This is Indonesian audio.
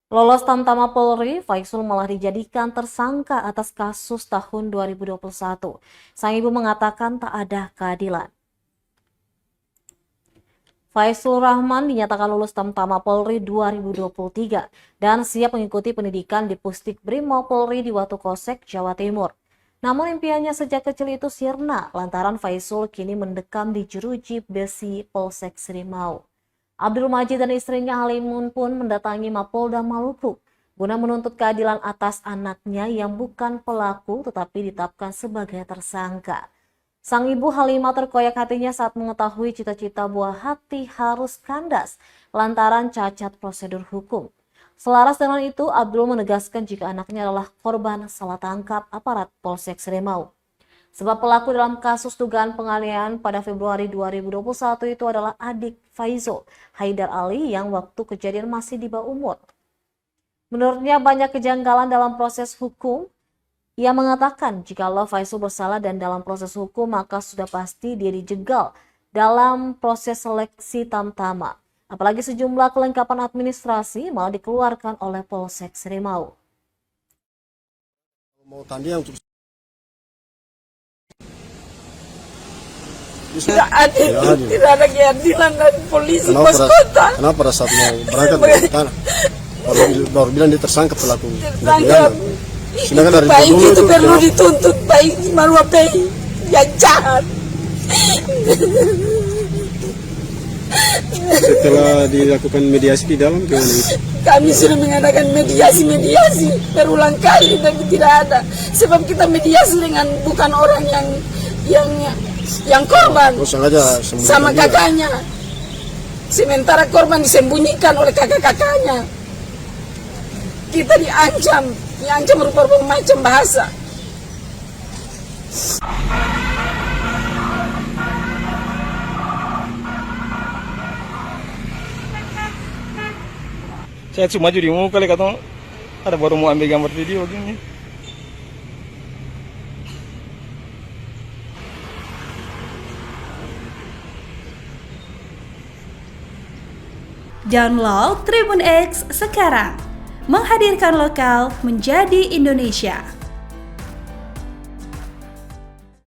Lolos Tamtama Polri, Faisul malah dijadikan tersangka atas kasus tahun 2021. Sang ibu mengatakan tak ada keadilan. Faisul Rahman dinyatakan lulus Tamtama Polri 2023 dan siap mengikuti pendidikan di Pusdik Brimob Polri di Watu Kosek, Jawa Timur. Namun impiannya sejak kecil itu sirna lantaran Faisul kini mendekam di jeruji besi Polsek Serimau. Abdul Majid dan istrinya Halimun pun mendatangi Mapolda Maluku guna menuntut keadilan atas anaknya yang bukan pelaku tetapi ditetapkan sebagai tersangka. Sang ibu Halimah terkoyak hatinya saat mengetahui cita-cita buah hati harus kandas lantaran cacat prosedur hukum. Selaras dengan itu, Abdul menegaskan jika anaknya adalah korban salah tangkap aparat Polsek Serimau. Sebab pelaku dalam kasus dugaan penganiayaan pada Februari 2021 itu adalah adik Faizul, Haidar Ali, yang waktu kejadian masih di bawah umur. Menurutnya banyak kejanggalan dalam proses hukum. Ia mengatakan jikalau Faisul bersalah dan dalam proses hukum maka sudah pasti dia dijegal dalam proses seleksi Tamtama. Apalagi sejumlah kelengkapan administrasi malah dikeluarkan oleh Polsek Serimau. Mau tanya untuk tidak adil, tidak ada keadilan dari polisi pos kota. Kenapa pada saat mau berangkat baru bilang dia tersangka pelaku? Tersangka. Sedangkan dari baik dulu itu perlu dituntut, baik Marwah Pei yang jahat. Setelah dilakukan mediasi di dalam gimana? Kami sudah mengadakan mediasi berulang kali tapi tidak ada. Sebab kita mediasi dengan bukan orang yang korban, sama kakaknya. Sementara korban disembunyikan oleh kakak-kakaknya. Kita diancam berbagai macam bahasa. Saya cuma di muka kali kata ada baru mau ambil gambar video gini. Download Tribun X sekarang, menghadirkan lokal menjadi Indonesia.